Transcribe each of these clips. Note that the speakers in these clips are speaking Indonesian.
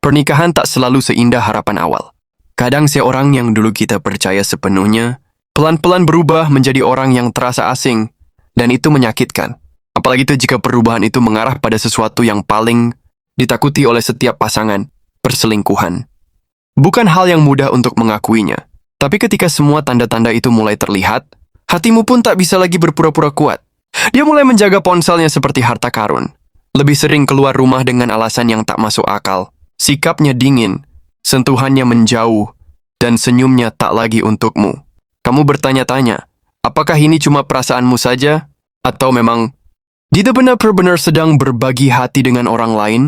Pernikahan tak selalu seindah harapan awal. Kadang seorang yang dulu kita percaya sepenuhnya, pelan-pelan berubah menjadi orang yang terasa asing, dan itu menyakitkan. Apalagi itu jika perubahan itu mengarah pada sesuatu yang paling ditakuti oleh setiap pasangan, perselingkuhan. Bukan hal yang mudah untuk mengakuinya, tapi ketika semua tanda-tanda itu mulai terlihat, hatimu pun tak bisa lagi berpura-pura kuat. Dia mulai menjaga ponselnya seperti harta karun. Lebih sering keluar rumah dengan alasan yang tak masuk akal. Sikapnya dingin, sentuhannya menjauh, dan senyumnya tak lagi untukmu. Kamu bertanya-tanya, apakah ini cuma perasaanmu saja? Atau memang dia benar-benar sedang berbagi hati dengan orang lain?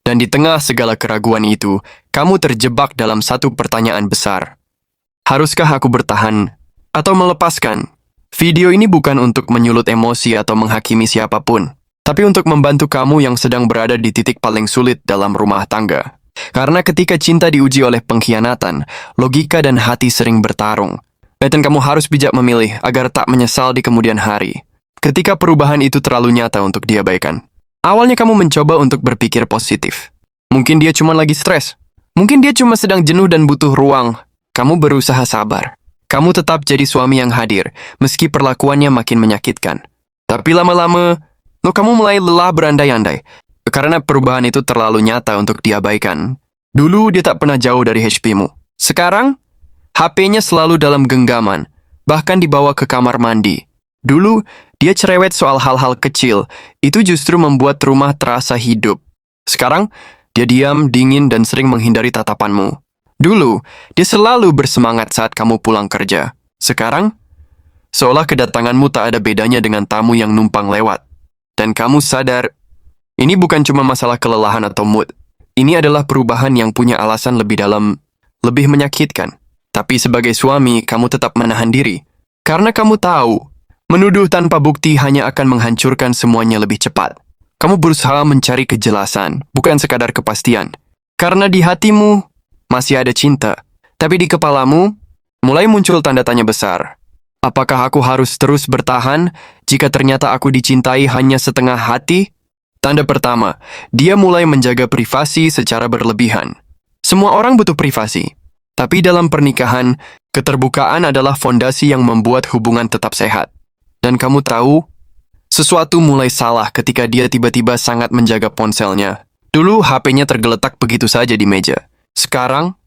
Dan di tengah segala keraguan itu, kamu terjebak dalam satu pertanyaan besar. Haruskah aku bertahan atau melepaskan? Video ini bukan untuk menyulut emosi atau menghakimi siapapun, tapi untuk membantu kamu yang sedang berada di titik paling sulit dalam rumah tangga. Karena ketika cinta diuji oleh pengkhianatan, logika dan hati sering bertarung. Dan kamu harus bijak memilih agar tak menyesal di kemudian hari. Ketika perubahan itu terlalu nyata untuk diabaikan. Awalnya kamu mencoba untuk berpikir positif. Mungkin dia cuma lagi stres. Mungkin dia cuma sedang jenuh dan butuh ruang. Kamu berusaha sabar. Kamu tetap jadi suami yang hadir, meski perlakuannya makin menyakitkan. Tapi lama-lama, kamu mulai lelah berandai-andai. Karena perubahan itu terlalu nyata untuk diabaikan. Dulu dia tak pernah jauh dari HP-mu. Sekarang, HP-nya selalu dalam genggaman, bahkan dibawa ke kamar mandi. Dulu, dia cerewet soal hal-hal kecil. Itu justru membuat rumah terasa hidup. Sekarang, dia diam, dingin, dan sering menghindari tatapanmu. Dulu, dia selalu bersemangat saat kamu pulang kerja. Sekarang, seolah kedatanganmu tak ada bedanya dengan tamu yang numpang lewat. Dan kamu sadar, ini bukan cuma masalah kelelahan atau mood. Ini adalah perubahan yang punya alasan lebih dalam, lebih menyakitkan. Tapi sebagai suami, kamu tetap menahan diri. Karena kamu tahu, menuduh tanpa bukti hanya akan menghancurkan semuanya lebih cepat. Kamu berusaha mencari kejelasan, bukan sekadar kepastian. Karena di hatimu, masih ada cinta. Tapi di kepalamu, mulai muncul tanda tanya besar. Apakah aku harus terus bertahan jika ternyata aku dicintai hanya setengah hati? Tanda pertama, dia mulai menjaga privasi secara berlebihan. Semua orang butuh privasi. Tapi dalam pernikahan, keterbukaan adalah fondasi yang membuat hubungan tetap sehat. Dan kamu tahu, sesuatu mulai salah ketika dia tiba-tiba sangat menjaga ponselnya. Dulu HP-nya tergeletak begitu saja di meja. Sekarang,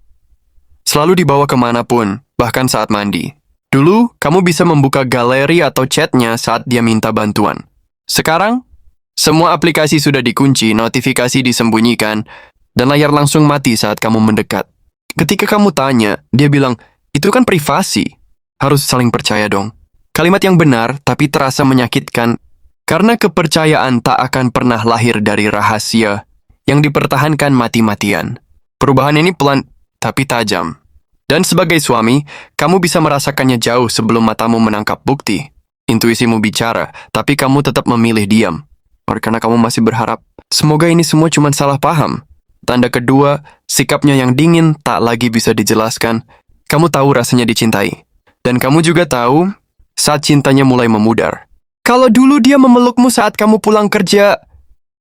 selalu dibawa kemanapun, bahkan saat mandi. Dulu, kamu bisa membuka galeri atau chatnya saat dia minta bantuan. Sekarang, semua aplikasi sudah dikunci, notifikasi disembunyikan, dan layar langsung mati saat kamu mendekat. Ketika kamu tanya, dia bilang, itu kan privasi. Harus saling percaya dong. Kalimat yang benar, tapi terasa menyakitkan, karena kepercayaan tak akan pernah lahir dari rahasia yang dipertahankan mati-matian. Perubahan ini pelan, tapi tajam. Dan sebagai suami, kamu bisa merasakannya jauh sebelum matamu menangkap bukti. Intuisimu bicara, tapi kamu tetap memilih diam. Karena kamu masih berharap, semoga ini semua cuma salah paham. Tanda kedua, sikapnya yang dingin tak lagi bisa dijelaskan. Kamu tahu rasanya dicintai. Dan kamu juga tahu, saat cintanya mulai memudar. Kalau dulu dia memelukmu saat kamu pulang kerja,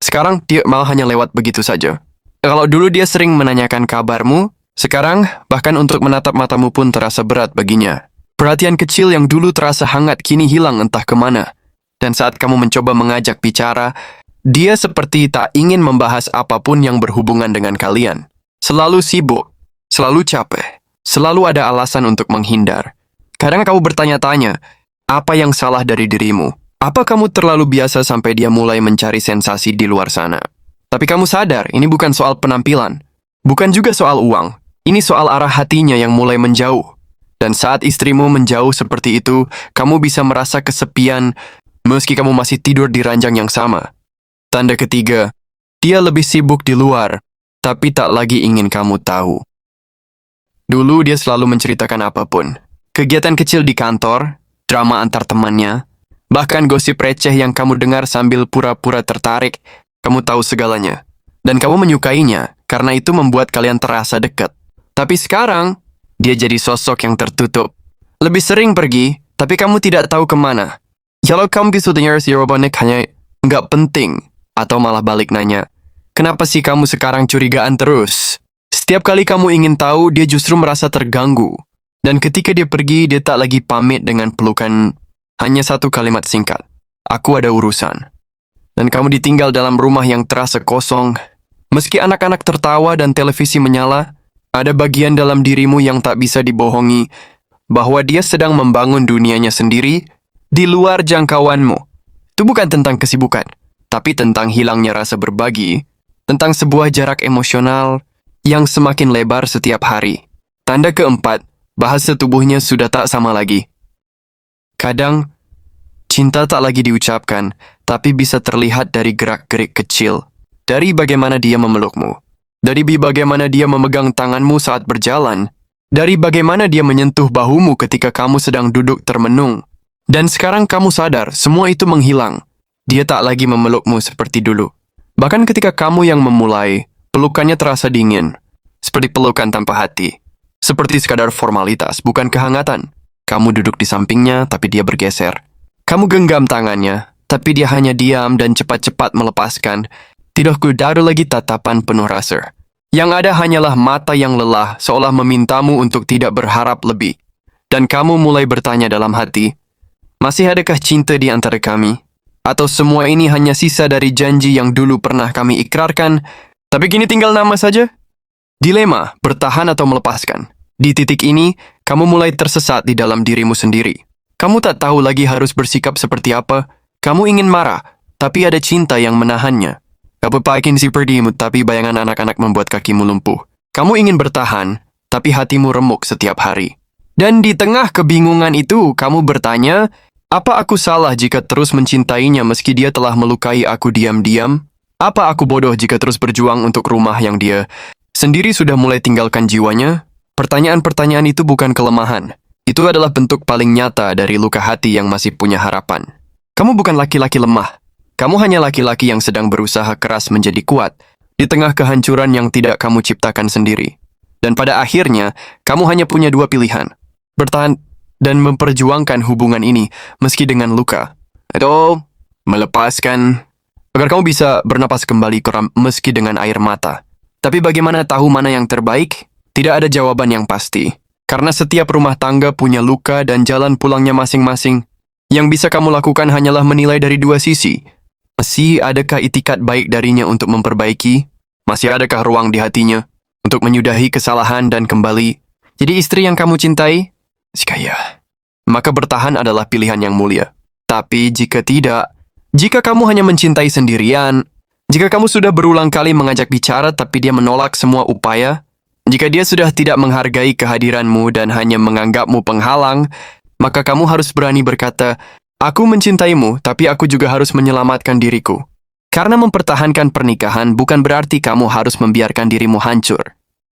sekarang dia malah hanya lewat begitu saja. Kalau dulu dia sering menanyakan kabarmu, sekarang bahkan untuk menatap matamu pun terasa berat baginya. Perhatian kecil yang dulu terasa hangat kini hilang entah kemana. Dan saat kamu mencoba mengajak bicara, dia seperti tak ingin membahas apapun yang berhubungan dengan kalian. Selalu sibuk, selalu capek, selalu ada alasan untuk menghindar. Kadang kamu bertanya-tanya, apa yang salah dari dirimu? Apa kamu terlalu biasa sampai dia mulai mencari sensasi di luar sana? Tapi kamu sadar, ini bukan soal penampilan. Bukan juga soal uang. Ini soal arah hatinya yang mulai menjauh. Dan saat istrimu menjauh seperti itu, kamu bisa merasa kesepian, meski kamu masih tidur di ranjang yang sama. Tanda ketiga, dia lebih sibuk di luar, tapi tak lagi ingin kamu tahu. Dulu dia selalu menceritakan apapun. Kegiatan kecil di kantor, drama antar temannya, bahkan gosip receh yang kamu dengar sambil pura-pura tertarik, kamu tahu segalanya. Dan kamu menyukainya, karena itu membuat kalian terasa dekat. Tapi sekarang, dia jadi sosok yang tertutup. Lebih sering pergi, tapi kamu tidak tahu kemana. Kalau kamu bisa dengar si Robonek hanya nggak penting, atau malah balik nanya, kenapa sih kamu sekarang curigaan terus? Setiap kali kamu ingin tahu, dia justru merasa terganggu. Dan ketika dia pergi, dia tak lagi pamit dengan pelukan hanya satu kalimat singkat. Aku ada urusan. Dan kamu ditinggal dalam rumah yang terasa kosong. Meski anak-anak tertawa dan televisi menyala, ada bagian dalam dirimu yang tak bisa dibohongi bahwa dia sedang membangun dunianya sendiri di luar jangkauanmu. Itu bukan tentang kesibukan, tapi tentang hilangnya rasa berbagi, tentang sebuah jarak emosional yang semakin lebar setiap hari. Tanda keempat, bahasa tubuhnya sudah tak sama lagi. Kadang, cinta tak lagi diucapkan, tapi bisa terlihat dari gerak-gerik kecil. Dari bagaimana dia memelukmu. Dari bagaimana dia memegang tanganmu saat berjalan. Dari bagaimana dia menyentuh bahumu ketika kamu sedang duduk termenung. Dan sekarang kamu sadar, semua itu menghilang. Dia tak lagi memelukmu seperti dulu. Bahkan ketika kamu yang memulai, pelukannya terasa dingin. Seperti pelukan tanpa hati. Seperti sekadar formalitas, bukan kehangatan. Kamu duduk di sampingnya, tapi dia bergeser. Kamu genggam tangannya, tapi dia hanya diam dan cepat-cepat melepaskan. Tidak ada lagi tatapan penuh rasa. Yang ada hanyalah mata yang lelah, seolah memintamu untuk tidak berharap lebih. Dan kamu mulai bertanya dalam hati, masih adakah cinta di antara kami? Atau semua ini hanya sisa dari janji yang dulu pernah kami ikrarkan, tapi kini tinggal nama saja? Dilema, bertahan atau melepaskan. Di titik ini, kamu mulai tersesat di dalam dirimu sendiri. Kamu tak tahu lagi harus bersikap seperti apa. Kamu ingin marah, tapi ada cinta yang menahannya. Kamu pengen seperti imut, tapi bayangan anak-anak membuat kakimu lumpuh. Kamu ingin bertahan, tapi hatimu remuk setiap hari. Dan di tengah kebingungan itu, kamu bertanya, apa aku salah jika terus mencintainya meski dia telah melukai aku diam-diam? Apa aku bodoh jika terus berjuang untuk rumah yang dia sendiri sudah mulai tinggalkan jiwanya? Pertanyaan-pertanyaan itu bukan kelemahan. Itu adalah bentuk paling nyata dari luka hati yang masih punya harapan. Kamu bukan laki-laki lemah. Kamu hanya laki-laki yang sedang berusaha keras menjadi kuat di tengah kehancuran yang tidak kamu ciptakan sendiri. Dan pada akhirnya, kamu hanya punya dua pilihan. Bertahan dan memperjuangkan hubungan ini meski dengan luka. Atau melepaskan agar kamu bisa bernapas kembali meski dengan air mata. Tapi bagaimana tahu mana yang terbaik? Tidak ada jawaban yang pasti. Karena setiap rumah tangga punya luka dan jalan pulangnya masing-masing. Yang bisa kamu lakukan hanyalah menilai dari dua sisi. Masih adakah itikat baik darinya untuk memperbaiki? Masih adakah ruang di hatinya untuk menyudahi kesalahan dan kembali jadi istri yang kamu cintai? Jika ya, maka bertahan adalah pilihan yang mulia. Tapi jika tidak, jika kamu hanya mencintai sendirian, jika kamu sudah berulang kali mengajak bicara tapi dia menolak semua upaya, jika dia sudah tidak menghargai kehadiranmu dan hanya menganggapmu penghalang, maka kamu harus berani berkata, aku mencintaimu, tapi aku juga harus menyelamatkan diriku. Karena mempertahankan pernikahan bukan berarti kamu harus membiarkan dirimu hancur.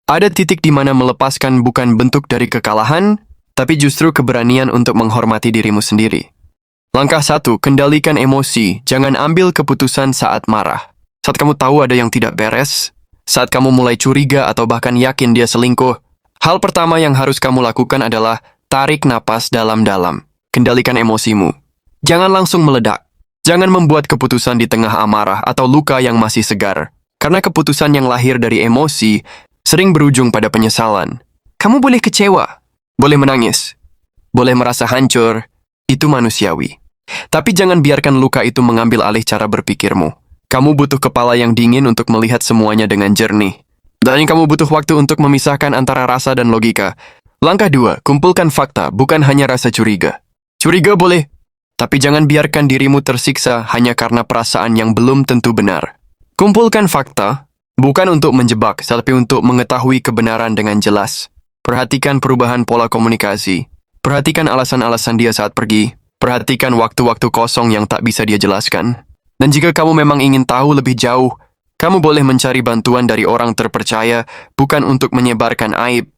Ada titik di mana melepaskan bukan bentuk dari kekalahan, tapi justru keberanian untuk menghormati dirimu sendiri. Langkah 1, kendalikan emosi. Jangan ambil keputusan saat marah. Saat kamu tahu ada yang tidak beres, saat kamu mulai curiga atau bahkan yakin dia selingkuh, hal pertama yang harus kamu lakukan adalah tarik napas dalam-dalam. Kendalikan emosimu. Jangan langsung meledak. Jangan membuat keputusan di tengah amarah atau luka yang masih segar. Karena keputusan yang lahir dari emosi sering berujung pada penyesalan. Kamu boleh kecewa, boleh menangis, boleh merasa hancur. Itu manusiawi. Tapi jangan biarkan luka itu mengambil alih cara berpikirmu. Kamu butuh kepala yang dingin untuk melihat semuanya dengan jernih. Dan kamu butuh waktu untuk memisahkan antara rasa dan logika. Langkah 2, kumpulkan fakta, bukan hanya rasa curiga. Curiga boleh, tapi jangan biarkan dirimu tersiksa hanya karena perasaan yang belum tentu benar. Kumpulkan fakta, bukan untuk menjebak, tapi untuk mengetahui kebenaran dengan jelas. Perhatikan perubahan pola komunikasi. Perhatikan alasan-alasan dia saat pergi. Perhatikan waktu-waktu kosong yang tak bisa dia jelaskan. Dan jika kamu memang ingin tahu lebih jauh, kamu boleh mencari bantuan dari orang terpercaya, bukan untuk menyebarkan aib,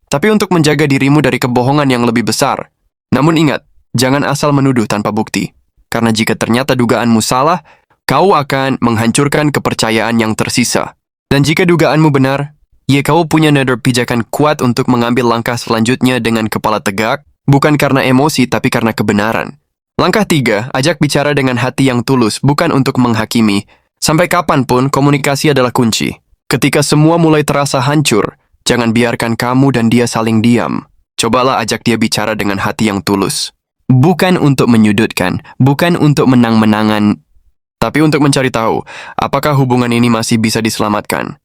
tapi untuk menjaga dirimu dari kebohongan yang lebih besar. Namun ingat, jangan asal menuduh tanpa bukti. Karena jika ternyata dugaanmu salah, kau akan menghancurkan kepercayaan yang tersisa. Dan jika dugaanmu benar, ya kau punya pijakan kuat untuk mengambil langkah selanjutnya dengan kepala tegak, bukan karena emosi tapi karena kebenaran. Langkah 3, ajak bicara dengan hati yang tulus, bukan untuk menghakimi. Sampai kapanpun, komunikasi adalah kunci. Ketika semua mulai terasa hancur, Jangan biarkan kamu dan dia saling diam. Cobalah ajak dia bicara dengan hati yang tulus. Bukan untuk menyudutkan, bukan untuk menang-menangan, tapi untuk mencari tahu apakah hubungan ini masih bisa diselamatkan.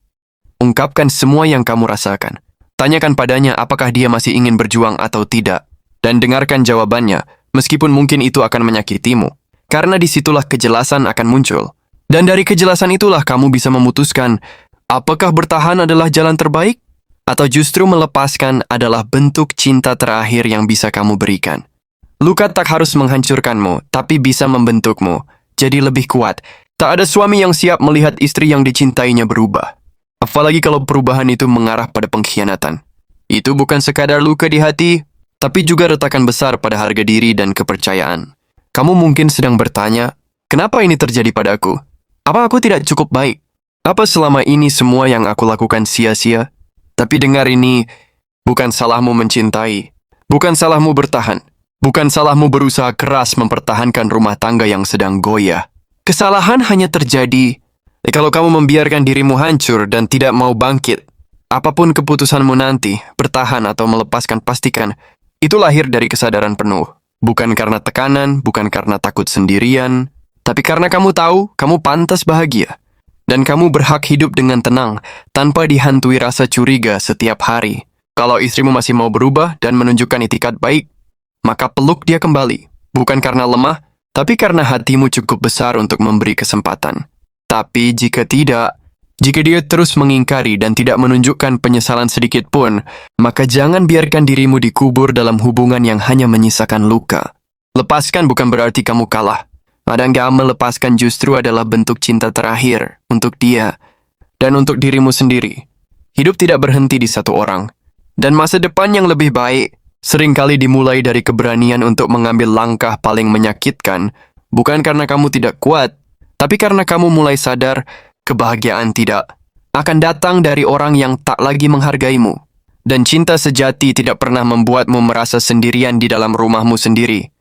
Ungkapkan semua yang kamu rasakan. Tanyakan padanya apakah dia masih ingin berjuang atau tidak. Dan dengarkan jawabannya, meskipun mungkin itu akan menyakitimu. Karena disitulah kejelasan akan muncul. Dan dari kejelasan itulah kamu bisa memutuskan apakah bertahan adalah jalan terbaik atau justru melepaskan adalah bentuk cinta terakhir yang bisa kamu berikan. Luka tak harus menghancurkanmu, tapi bisa membentukmu jadi lebih kuat. Tak ada suami yang siap melihat istri yang dicintainya berubah. Apalagi kalau perubahan itu mengarah pada pengkhianatan. Itu bukan sekadar luka di hati, tapi juga retakan besar pada harga diri dan kepercayaan. Kamu mungkin sedang bertanya, kenapa ini terjadi padaku? Apa aku tidak cukup baik? Apa selama ini semua yang aku lakukan sia-sia? Tapi dengar ini, bukan salahmu mencintai, bukan salahmu bertahan, bukan salahmu berusaha keras mempertahankan rumah tangga yang sedang goyah. Kesalahan hanya terjadi kalau kamu membiarkan dirimu hancur dan tidak mau bangkit. Apapun keputusanmu nanti, bertahan atau melepaskan, pastikan itu lahir dari kesadaran penuh. Bukan karena tekanan, bukan karena takut sendirian, tapi karena kamu tahu kamu pantas bahagia. Dan kamu berhak hidup dengan tenang, tanpa dihantui rasa curiga setiap hari. Kalau istrimu masih mau berubah dan menunjukkan itikat baik, maka peluk dia kembali. Bukan karena lemah, tapi karena hatimu cukup besar untuk memberi kesempatan. Tapi jika tidak, jika dia terus mengingkari dan tidak menunjukkan penyesalan sedikit pun, maka jangan biarkan dirimu dikubur dalam hubungan yang hanya menyisakan luka. Lepaskan bukan berarti kamu kalah. Kadang melepaskan justru adalah bentuk cinta terakhir untuk dia dan untuk dirimu sendiri. Hidup tidak berhenti di satu orang. Dan masa depan yang lebih baik seringkali dimulai dari keberanian untuk mengambil langkah paling menyakitkan, bukan karena kamu tidak kuat, tapi karena kamu mulai sadar kebahagiaan tidak akan datang dari orang yang tak lagi menghargaimu. Dan cinta sejati tidak pernah membuatmu merasa sendirian di dalam rumahmu sendiri.